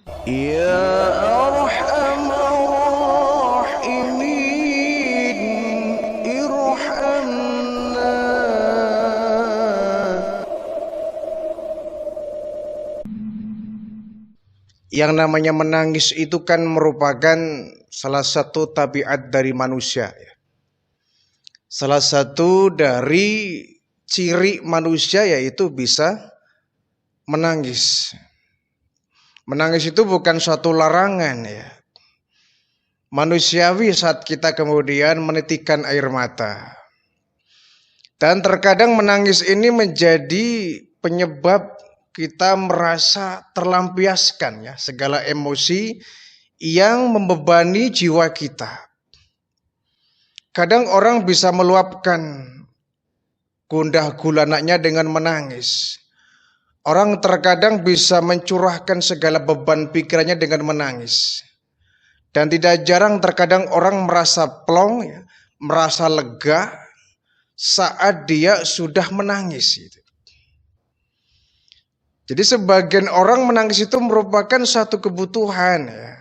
Ya Arhamar Rahimin, irhamna. Yang namanya menangis itu kan merupakan salah satu tabiat dari manusia, ya. Salah satu dari ciri manusia yaitu bisa menangis. Menangis itu bukan suatu larangan, ya. Manusiawi saat kita kemudian menitikkan air mata. Dan terkadang menangis ini menjadi penyebab kita merasa terlampiaskan, ya, segala emosi yang membebani jiwa kita. Kadang orang bisa meluapkan gundah gulananya dengan menangis. Orang terkadang bisa mencurahkan segala beban pikirannya dengan menangis. Dan tidak jarang terkadang orang merasa plong, ya, merasa lega saat dia sudah menangis. Jadi sebagian orang menangis itu merupakan satu kebutuhan, ya.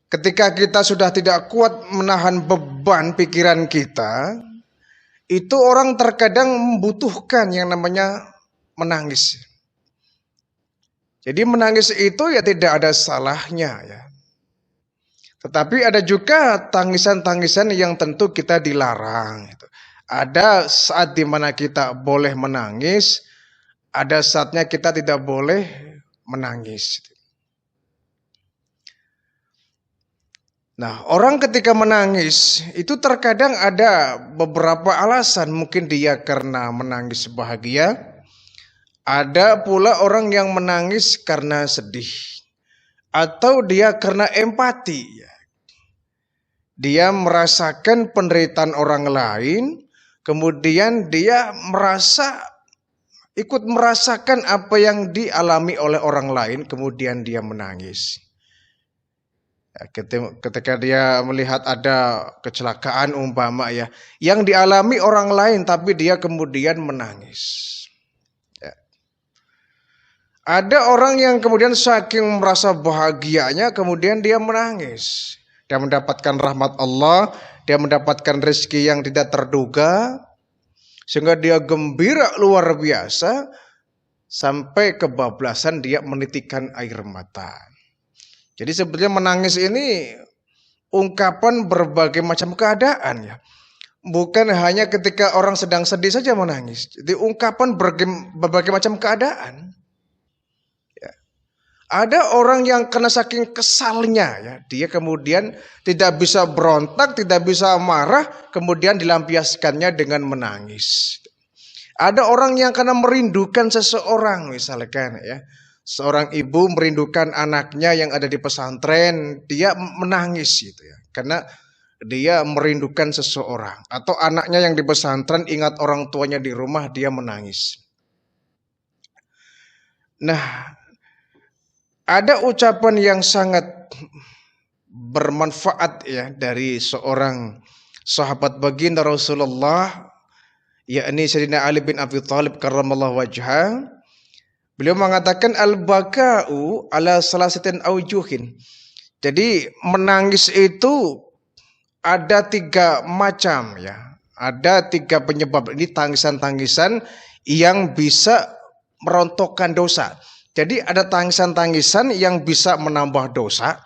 Ketika kita sudah tidak kuat menahan beban pikiran kita, itu orang terkadang membutuhkan yang namanya menangis. Jadi menangis itu ya tidak ada salahnya, ya. Tetapi ada juga tangisan-tangisan yang tentu kita dilarang. Ada saat dimana kita boleh menangis, ada saatnya kita tidak boleh menangis. Nah, orang ketika menangis itu terkadang ada beberapa alasan. Mungkin dia karena menangis bahagia. Ada pula orang yang menangis karena sedih. Atau dia karena empati. Dia merasakan penderitaan orang lain. Kemudian dia ikut merasakan apa yang dialami oleh orang lain. Kemudian dia menangis. Ketika dia melihat ada kecelakaan umpama, ya, yang dialami orang lain tapi dia kemudian menangis, ya. Ada orang yang kemudian saking merasa bahagianya kemudian dia menangis. Dia mendapatkan rahmat Allah, dia mendapatkan rezeki yang tidak terduga, sehingga dia gembira luar biasa sampai kebablasan dia menitikkan air mata. Jadi sebetulnya menangis ini ungkapan berbagai macam keadaan, ya. Bukan hanya ketika orang sedang sedih saja menangis. Jadi ungkapan berbagai macam keadaan. Ya. Ada orang yang karena saking kesalnya, ya, dia kemudian tidak bisa berontak, tidak bisa marah, kemudian dilampiaskannya dengan menangis. Ada orang yang karena merindukan seseorang, misalkan, ya. Seorang ibu merindukan anaknya yang ada di pesantren, dia menangis gitu, ya. Karena dia merindukan seseorang. Atau anaknya yang di pesantren ingat orang tuanya di rumah, dia menangis. Nah, ada ucapan yang sangat bermanfaat, ya, dari seorang sahabat baginda Rasulullah, yakni Sayyidina Ali bin Abi Thalib karramallahu wajhah. Beliau mengatakan al-baka'u ala salasatin aujuhin. Jadi menangis itu ada 3 macam, ya. Ada 3 penyebab. Ini tangisan-tangisan yang bisa merontokkan dosa. Jadi ada tangisan-tangisan yang bisa menambah dosa.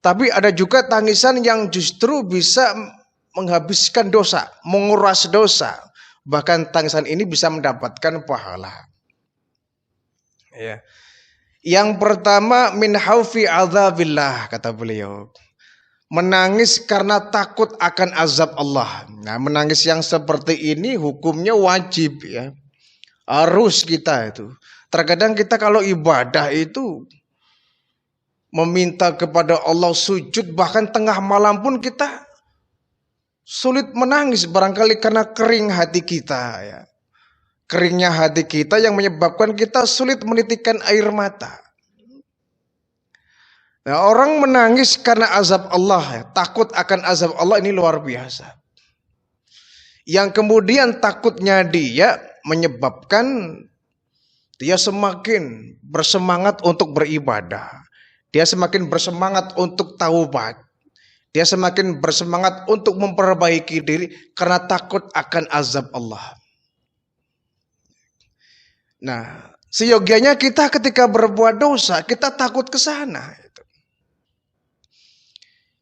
Tapi ada juga tangisan yang justru bisa menghabiskan dosa, menguras dosa. Bahkan tangisan ini bisa mendapatkan pahala. Ya. Yang pertama min khaufi azabillah, kata beliau. Menangis karena takut akan azab Allah. Nah, menangis yang seperti ini hukumnya wajib, ya. Harus kita itu. Terkadang kita kalau ibadah itu meminta kepada Allah sujud, bahkan tengah malam pun kita sulit menangis barangkali karena kering hati kita, ya. Keringnya hati kita yang menyebabkan kita sulit menitikkan air mata. Nah, orang menangis karena azab Allah, ya, takut akan azab Allah, ini luar biasa. Yang kemudian takutnya dia menyebabkan dia semakin bersemangat untuk beribadah. Dia semakin bersemangat untuk taubat. Dia semakin bersemangat untuk memperbaiki diri karena takut akan azab Allah. Nah, seyogianya kita ketika berbuat dosa, kita takut ke sana.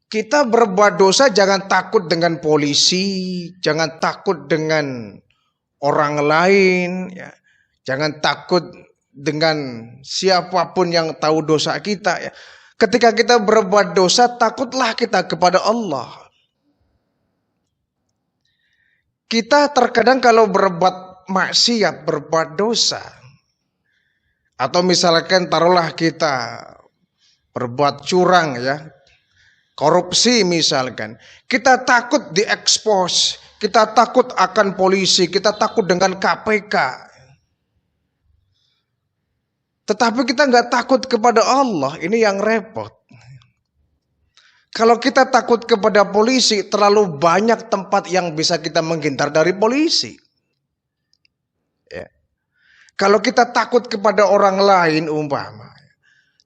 Kita berbuat dosa jangan takut dengan polisi, jangan takut dengan orang lain, ya. Jangan takut dengan siapapun yang tahu dosa kita, ya. Ketika kita berbuat dosa, takutlah kita kepada Allah. Kita terkadang kalau berbuat maksiat, berbuat dosa, atau misalkan taruhlah kita berbuat curang, ya, korupsi misalkan, kita takut diekspos, kita takut akan polisi, kita takut dengan KPK. Tetapi kita nggak takut kepada Allah, ini yang repot. Kalau kita takut kepada polisi, terlalu banyak tempat yang bisa kita menghindar dari polisi. Ya. Kalau kita takut kepada orang lain umpama,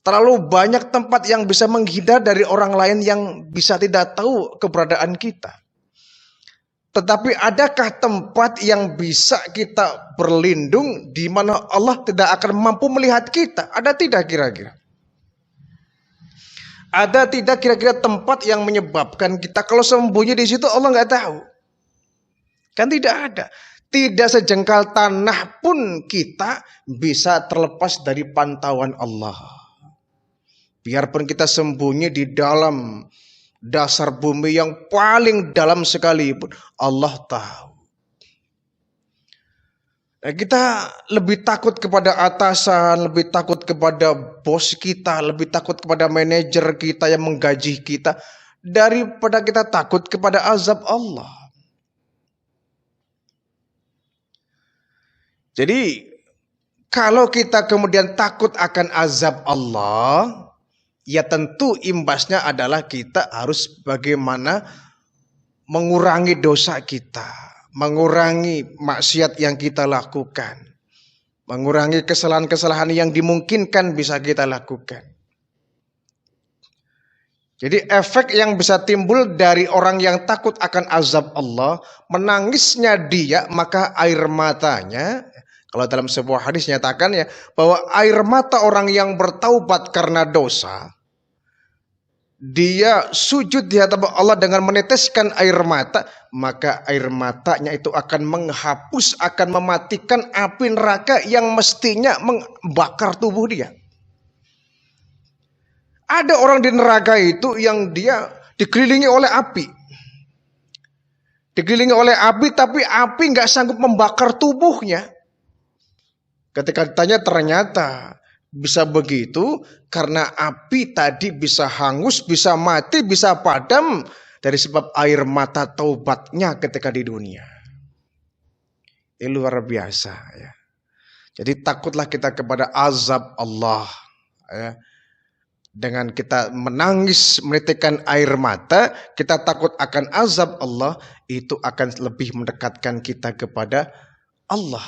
terlalu banyak tempat yang bisa menghindar dari orang lain yang bisa tidak tahu keberadaan kita. Tetapi adakah tempat yang bisa kita berlindung di mana Allah tidak akan mampu melihat kita? Ada tidak kira-kira? Ada tidak kira-kira tempat yang menyebabkan kita kalau sembunyi di situ Allah nggak tahu? Kan tidak ada. Tidak sejengkal tanah pun kita bisa terlepas dari pantauan Allah. Biarpun kita sembunyi di dalam dasar bumi yang paling dalam sekalipun, Allah tahu. Nah, kita lebih takut kepada atasan, lebih takut kepada bos kita, lebih takut kepada manajer kita yang menggaji kita, daripada kita takut kepada azab Allah. Jadi, kalau kita kemudian takut akan azab Allah, ya tentu imbasnya adalah kita harus bagaimana mengurangi dosa kita, mengurangi maksiat yang kita lakukan, mengurangi kesalahan-kesalahan yang dimungkinkan bisa kita lakukan. Jadi efek yang bisa timbul dari orang yang takut akan azab Allah, menangisnya dia, maka air matanya, kalau dalam sebuah hadis nyatakan ya, bahwa air mata orang yang bertaubat karena dosa, dia sujud di hadapan Allah dengan meneteskan air mata, maka air matanya itu akan menghapus, akan mematikan api neraka yang mestinya membakar tubuh dia. Ada orang di neraka itu yang dia dikelilingi oleh api. Dikelilingi oleh api, tapi api nggak sanggup membakar tubuhnya. Ketika ditanya ternyata bisa begitu karena api tadi bisa hangus, bisa mati, bisa padam dari sebab air mata taubatnya ketika di dunia. Ini luar biasa ya. Jadi takutlah kita kepada azab Allah ya. Dengan kita menangis, menitikkan air mata, kita takut akan azab Allah, itu akan lebih mendekatkan kita kepada Allah.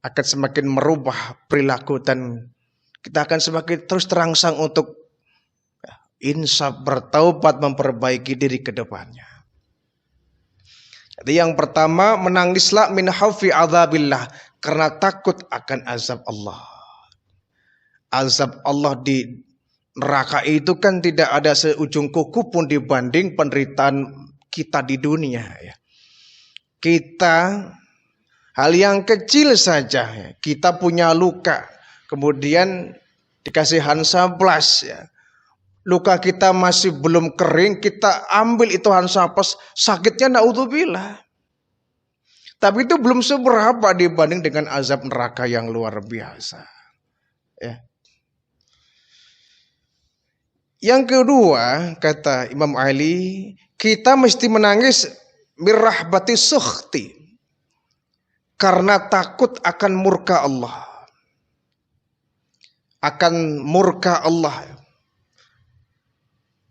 Akan semakin merubah perilaku dan kita akan semakin terus terangsang untuk insaf, bertaubat, memperbaiki diri ke depannya. Jadi yang pertama, menangislah min khaufi adzabillah, karena takut akan azab Allah. Azab Allah di neraka itu kan tidak ada seujung kuku pun dibanding penderitaan kita di dunia ya. Kita hal yang kecil saja, kita punya luka, kemudian dikasih Hansaplast ya. Luka kita masih belum kering, kita ambil itu Hansaplast, sakitnya naudzubillah. Tapi itu belum seberapa dibanding dengan azab neraka yang luar biasa. Ya. Yang kedua, kata Imam Ali, kita mesti menangis mirrahbati sukhti, karena takut akan murka Allah. Akan murka Allah.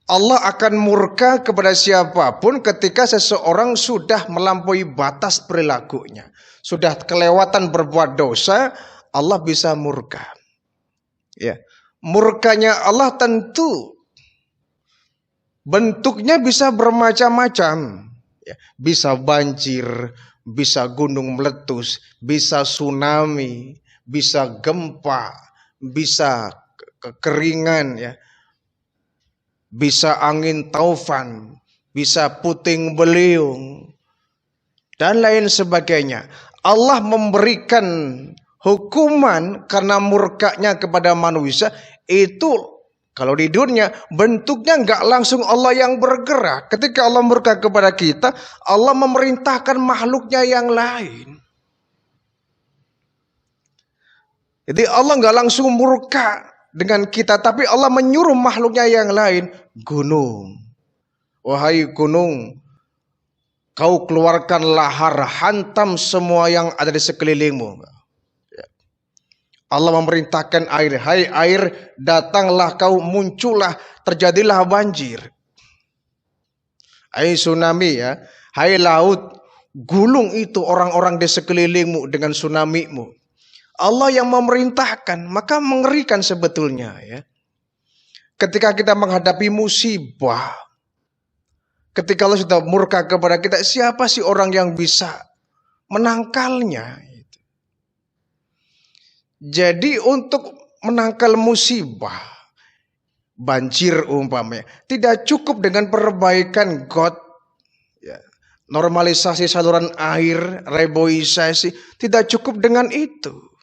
Allah akan murka kepada siapapun ketika seseorang sudah melampaui batas perilakunya. Sudah kelewatan berbuat dosa, Allah bisa murka. Ya. Murkanya Allah tentu bentuknya bisa bermacam-macam. Ya. Bisa banjir, bisa gunung meletus, bisa tsunami, bisa gempa, bisa kekeringan, ya. Bisa angin taufan, bisa puting beliung, dan lain sebagainya. Allah memberikan hukuman karena murkanya kepada manusia itu kalau di dunia bentuknya nggak langsung Allah yang bergerak. Ketika Allah murka kepada kita, Allah memerintahkan makhluknya yang lain. Jadi Allah nggak langsung murka dengan kita, tapi Allah menyuruh makhluknya yang lain. Gunung, wahai gunung, kau keluarkan lahar, hantam semua yang ada di sekelilingmu. Allah memerintahkan air, hai air, datanglah kau, muncullah, terjadilah banjir. Hai tsunami, ya, hai laut, gulung itu orang-orang di sekelilingmu dengan tsunami-mu. Allah yang memerintahkan, maka mengerikan sebetulnya, ya. Ketika kita menghadapi musibah, ketika Allah sudah murka kepada kita, siapa sih orang yang bisa menangkalnya? Jadi untuk menangkal musibah, banjir umpamanya, tidak cukup dengan perbaikan got, ya, normalisasi saluran air, reboisasi, tidak cukup dengan itu.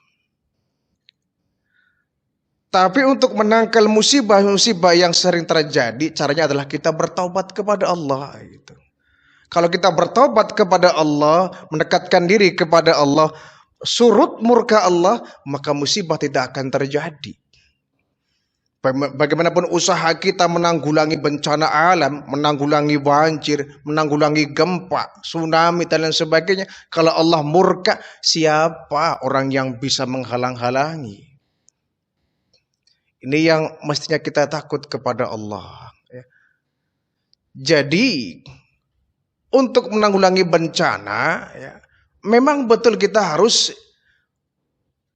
Tapi untuk menangkal musibah-musibah yang sering terjadi, caranya adalah kita bertaubat kepada Allah. Gitu. Kalau kita bertaubat kepada Allah, mendekatkan diri kepada Allah, surut murka Allah, maka musibah tidak akan terjadi. Bagaimanapun usaha kita menanggulangi bencana alam, menanggulangi banjir, menanggulangi gempa, tsunami, dan lain sebagainya, kalau Allah murka, siapa orang yang bisa menghalang-halangi? Ini yang mestinya kita takut kepada Allah. Jadi untuk menanggulangi bencana, ya, memang betul kita harus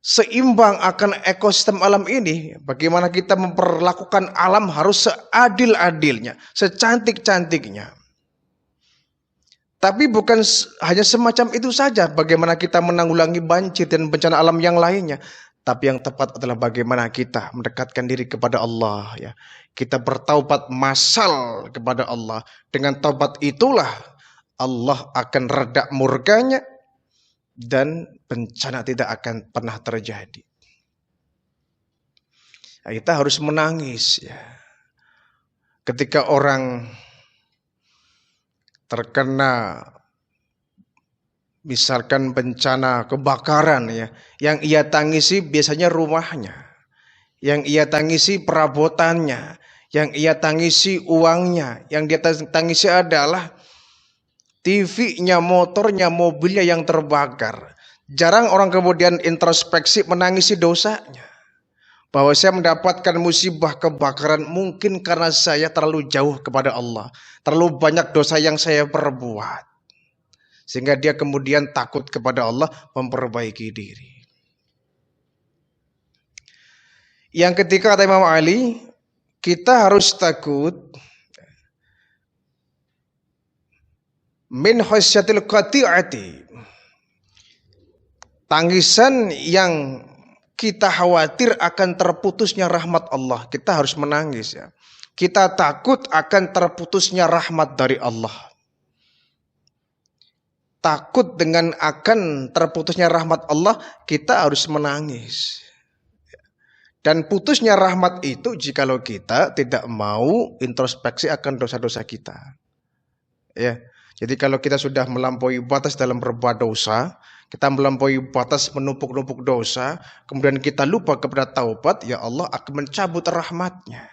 seimbang akan ekosistem alam ini. Bagaimana kita memperlakukan alam harus seadil-adilnya, secantik-cantiknya. Tapi bukan hanya semacam itu saja bagaimana kita menanggulangi banjir dan bencana alam yang lainnya. Tapi yang tepat adalah bagaimana kita mendekatkan diri kepada Allah, ya. Kita bertaubat massal kepada Allah. Dengan taubat itulah Allah akan reda murkanya dan bencana tidak akan pernah terjadi. Nah, kita harus menangis, ya. Ketika orang terkena misalkan bencana kebakaran, ya, yang ia tangisi biasanya rumahnya, yang ia tangisi perabotannya, yang ia tangisi uangnya, yang dia tangisi adalah TV-nya, motornya, mobilnya yang terbakar. Jarang orang kemudian introspeksi menangisi dosanya, bahwa saya mendapatkan musibah kebakaran mungkin karena saya terlalu jauh kepada Allah, terlalu banyak dosa yang saya perbuat. Sehingga dia kemudian takut kepada Allah, memperbaiki diri. Yang ketiga kata Imam Ali, kita harus takut min khasyatil qati'ati. Tangisan yang kita khawatir akan terputusnya rahmat Allah. Kita harus menangis, ya. Kita takut akan terputusnya rahmat dari Allah. Takut dengan akan terputusnya rahmat Allah, kita harus menangis. Dan putusnya rahmat itu jikalau kita tidak mau introspeksi akan dosa-dosa kita. Ya. Jadi kalau kita sudah melampaui batas dalam berbuat dosa, kita melampaui batas menumpuk-numpuk dosa, kemudian kita lupa kepada taubat, ya Allah akan mencabut rahmatnya.